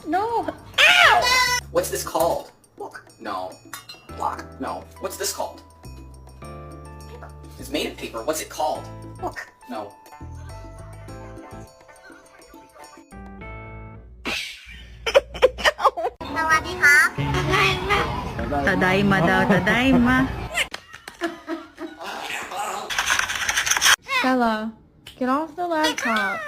No. Ow! What's this called? Book. No. Block. No. What's this called? Paper. It's made of paper. What's it called? Book. No. Tadaima daw, tadaima. Stella, get off the laptop.